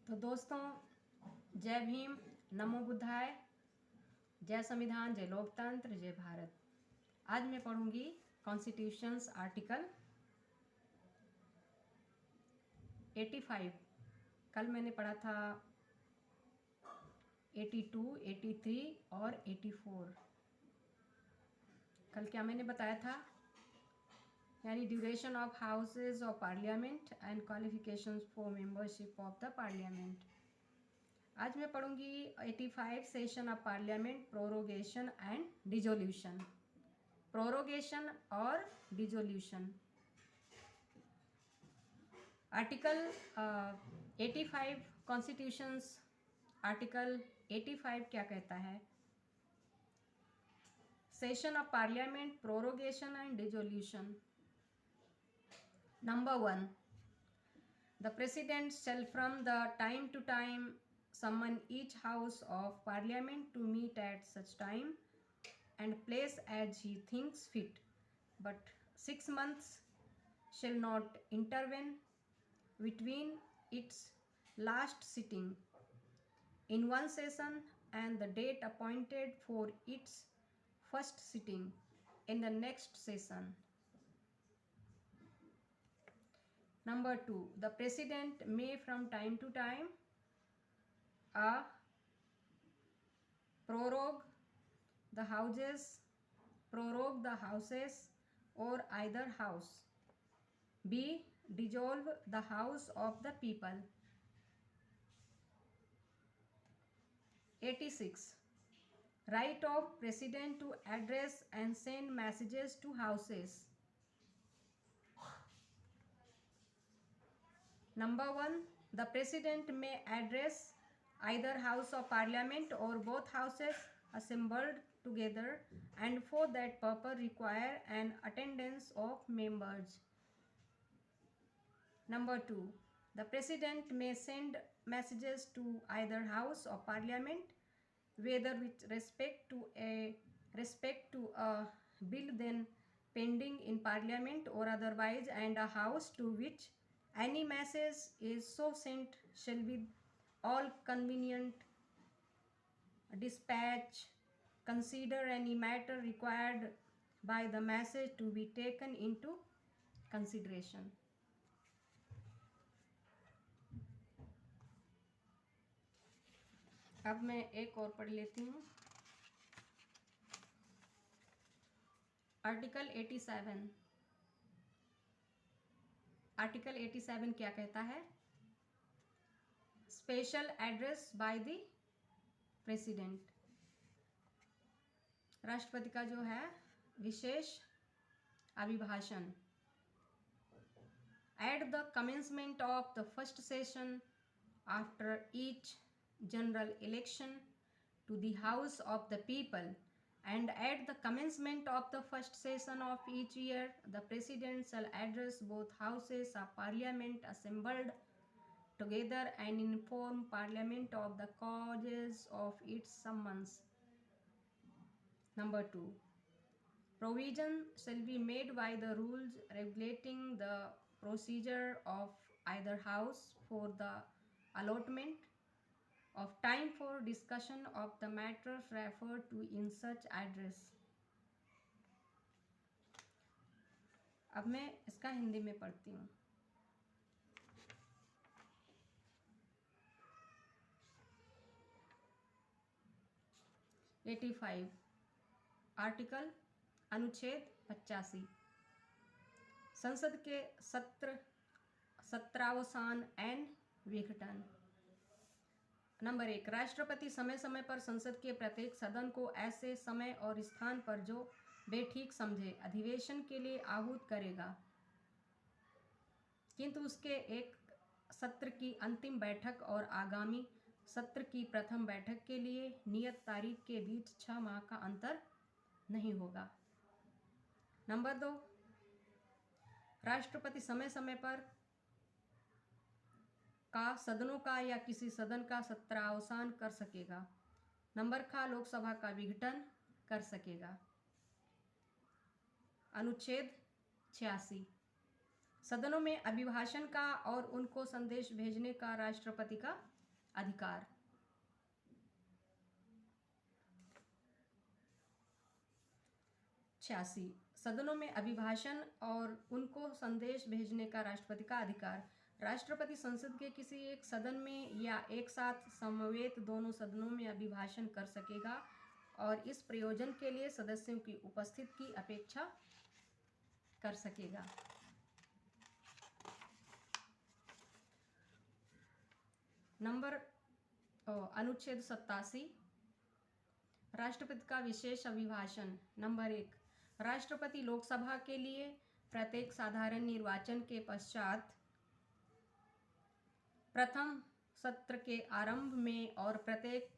तो दोस्तों, जय भीम, नमो बुद्धाय, जय संविधान, जय लोकतंत्र, जय भारत। आज मैं पढ़ूंगी कॉन्स्टिट्यूशंस आर्टिकल 85। कल मैंने पढ़ा था 82, 83 और 84। कल क्या मैंने बताया था, यानी duration of houses of parliament and qualifications for membership of the parliament. आज मैं पढ़ूंगी 85 session of parliament, prorogation and dissolution. Prorogation और डिसोल्यूशन। आर्टिकल 85 कॉन्स्टिट्यूशंस आर्टिकल 85 क्या कहता है? Session of parliament, prorogation and dissolution. Number 1. The President shall from the time to time summon each house of Parliament to meet at such time and place as he thinks fit, but 6 months shall not intervene between its last sitting in one session and the date appointed for its first sitting in the next session. Number 2. The President may from time to time prorogue the houses or either house. B. Dissolve the house of the people. 86. Right of President to address and send messages to houses. Number 1. The President may address either House of Parliament or both houses assembled together and for that purpose require an attendance of members. Number 2. The President may send messages to either House of Parliament whether with respect to a bill then pending in Parliament or otherwise, and a House to which any message is so sent shall with all convenient dispatch consider any matter required by the message to be taken into consideration. अब मैं एक और पढ़ लेती हूँ। Article 87। Article 87 क्या कहता है? Special address by the president. राष्ट्रपति का जो है विशेष अभिभाषण। At the commencement of the first session after each general election to the House of the People, and at the commencement of the first session of each year the President shall address both houses of Parliament assembled together and inform Parliament of the causes of its summons. Number 2. Provision shall be made by the rules regulating the procedure of either house for the allotment of time for discussion of the matters referred to in such address. अब मैं इसका हिंदी में पढ़ती हूँ। Article अनुच्छेद 85। संसद के सत्रावसान and विघटन। नंबर 1. राष्ट्रपति समय समय पर संसद के प्रत्येक सदन को ऐसे समय और स्थान पर जो वे ठीक समझे अधिवेशन के लिए आहूत करेगा, किंतु उसके एक सत्र की अंतिम बैठक और आगामी सत्र की प्रथम बैठक के लिए नियत तारीख के बीच 6 माह का अंतर नहीं होगा। नंबर 2. राष्ट्रपति समय समय पर का सदनों का या किसी सदन का सत्रावसान कर सकेगा। नंबर का लोकसभा का विघटन कर सकेगा। अनुच्छेद 86। सदनों में अभिभाषण का और उनको संदेश भेजने का राष्ट्रपति का अधिकार। 86 सदनों में अभिभाषण और उनको संदेश भेजने का राष्ट्रपति का अधिकार। राष्ट्रपति संसद के किसी एक सदन में या एक साथ समवेत दोनों सदनों में अभिभाषण कर सकेगा और इस प्रयोजन के लिए सदस्यों की उपस्थिति की अपेक्षा कर सकेगा। नंबर अनुच्छेद 87 राष्ट्रपति का विशेष अभिभाषण। नंबर 1 राष्ट्रपति लोकसभा के लिए प्रत्येक साधारण निर्वाचन के पश्चात प्रथम सत्र के आरंभ में और प्रत्येक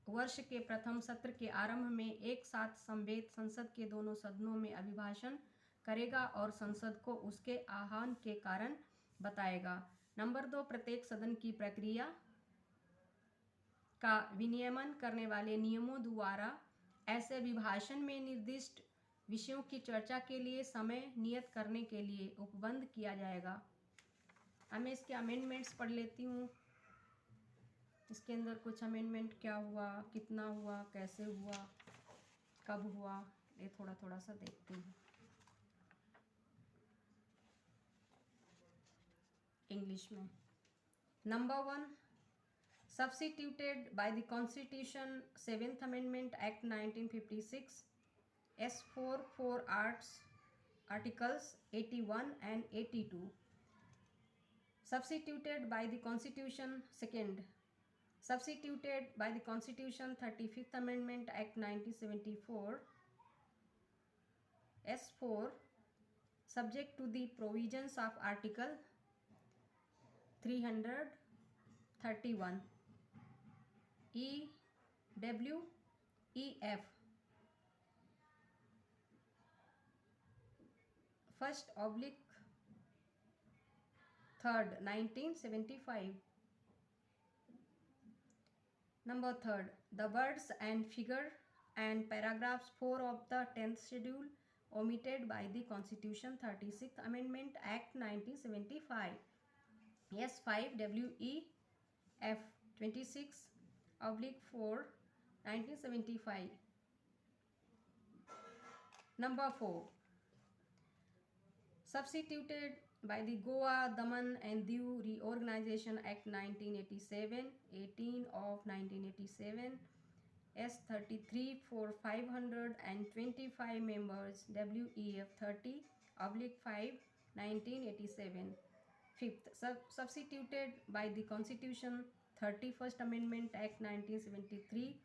वर्ष के प्रथम सत्र के आरंभ में एक साथ समवेत संसद के दोनों सदनों में अभिभाषण करेगा और संसद को उसके आह्वान के कारण बताएगा। नंबर 2 प्रत्येक सदन की प्रक्रिया का विनियमन करने वाले नियमों द्वारा ऐसे अभिभाषण में निर्दिष्ट विषयों की चर्चा के लिए समय नियत करने के लिए उपबंध किया जाएगा। अब मैं इसके अमेंडमेंट्स पढ़ लेती हूँ। इसके अंदर कुछ अमेंडमेंट क्या हुआ, कितना हुआ, कैसे हुआ, कब हुआ, ये थोड़ा थोड़ा सा देखते हैं। इंग्लिश में। Number 1 substituted by the Constitution 7th Amendment Act 1956 S4 for Articles 81 and 82 substituted by the Constitution 2nd substituted by the Constitution 35th Amendment Act 1974 S4 subject to the provisions of Article 331 EWEF first oblique third 1975. Number 3 the words and figure and paragraphs 4 of the 10th schedule omitted by the Constitution 36th Amendment Act 1975 S5 WEF 26/4 1975. Number 4 substituted by the Goa, Daman and Diu Reorganization Act 1987 18 of 1987 S33 for 525 members WEF 30/5 1987. Fifth, substituted by the Constitution 31st Amendment Act 1973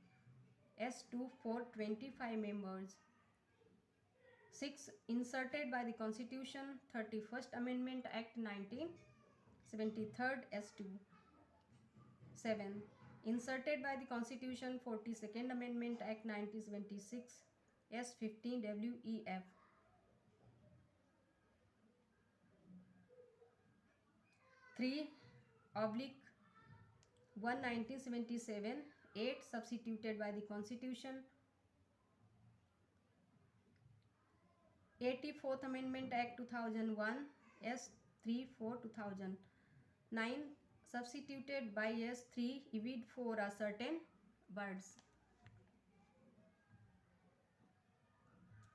S2 for 25 members. 6. Inserted by the Constitution 31st Amendment Act 1973 S2. 7. Inserted by the Constitution 42nd Amendment Act 1976 S15 WEF. 3/1 1977. 8. Substituted by the Constitution 84th Amendment Act 2001 S3 for 2000. 9. Substituted by S3 EVID for a certain words.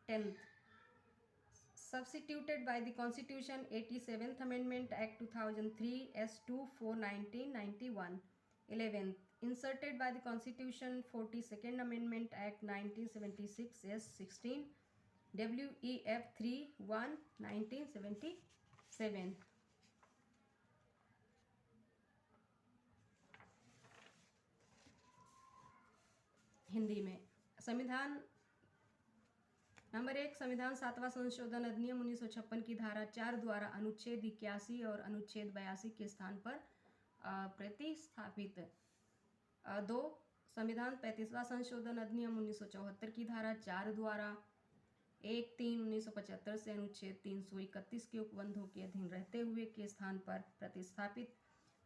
10th. Substituted by the Constitution 87th Amendment Act 2003 S2 for 1991. 11th. Inserted by the Constitution 42nd Amendment Act 1976 S16 WEF 3/1 1977. Hindi में। संविधान number 1 संविधान 7वां संशोधन अधिनियम 1956 की धारा 4 द्वारा अनुच्छेद 81 और अनुच्छेद 82 के स्थान पर प्रतिस्थापित। 2 संविधान 35वां संशोधन अधिनियम 1974 की धारा 4 द्वारा 1/3/1975 से अनुच्छेद 331 के उपबंधों के अधीन रहते हुए के स्थान पर प्रतिस्थापित।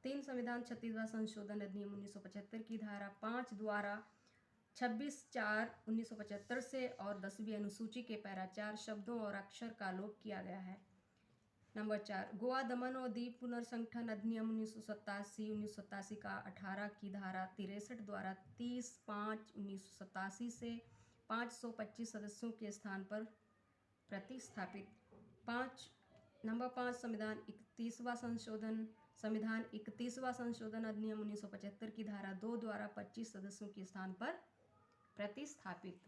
3 संविधान 36वां संशोधन अधिनियम 1975 की धारा 5 द्वारा 26/4/1975 से और 10वीं अनुसूची के पैरा 4 शब्दों और अक्षर का लोप किया गया है। नंबर 4, गोवा दमन और दीप पुनर्संगठन अधिनियम 1987 का 18 की धारा 63 द्वारा 30/5/1987 से 525 सदस्यों के स्थान पर प्रतिस्थापित। 5 नंबर 5, संविधान 31वां संशोधन अधिनियम 1975 की धारा 2 द्वारा 25 सदस्यों के स्थान पर प्रतिस्थापित।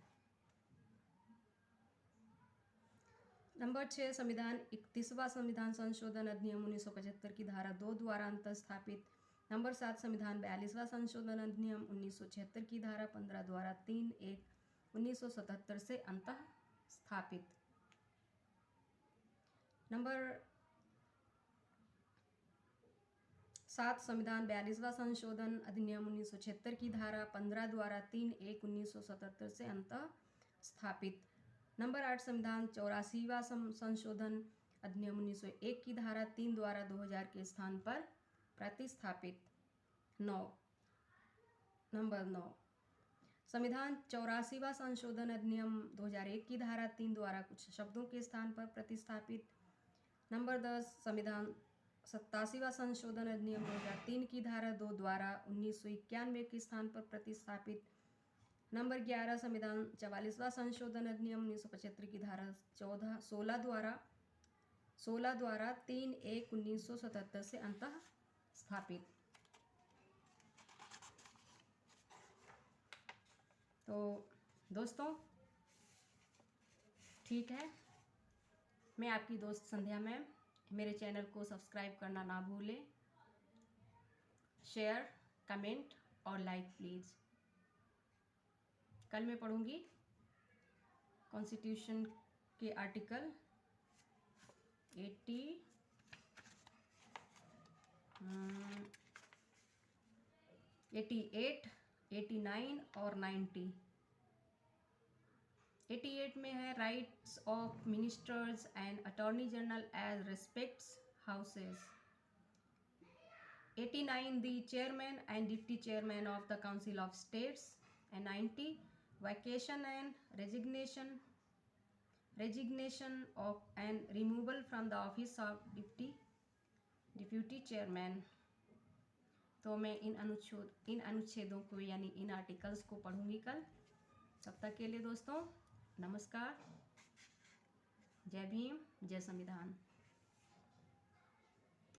नंबर 6, संविधान 31वां संविधान संशोधन अधिनियम 1975 की धारा 2 द्वारा अंतः स्थापित। नंबर 7, संविधान 42वां संशोधन अधिनियम 1976 की धारा 15 द्वारा 3/1/1977 से अंतः स्थापित। नंबर 7, संविधान 42वां संशोधन अधिनियम 1976 की धारा 15 द्वारा 3/1/1977 से अंतः स्थापित। नंबर 8, संविधान 84वां संशोधन अधिनियम 1901 की धारा 3 द्वारा 2000 के स्थान पर प्रतिस्थापित। नंबर 9, संविधान 84वां संशोधन अधिनियम 2001 की धारा 3 द्वारा कुछ शब्दों के स्थान पर प्रतिस्थापित। नंबर 10, संविधान 87वां संशोधन अधिनियम 2003 की धारा 2 द्वारा 1991 के स्थान पर प्रतिस्थापित। नंबर 11, संविधान 44वां संशोधन अधिनियम 1975 की धारा 16 द्वारा 3/1/1977 से अंतः स्थापित। तो दोस्तों ठीक है, मैं आपकी दोस्त संध्या मैम। मेरे चैनल को सब्सक्राइब करना ना भूलें, शेयर, कमेंट और लाइक प्लीज़। कल मैं पढ़ूंगी कॉन्स्टिट्यूशन के आर्टिकल 88, 89 और 90। 88 में है rights of ministers and attorney general as respects houses. 89, the chairman and deputy chairman of the council of states. And 90, vacation and resignation of and removal from the office of deputy chairman। तो मैं इन अनुच्छेदों को यानी इन articles को पढ़ूंगी कल। तब तक के लिए दोस्तों नमस्कार, जय भीम, जय संविधान।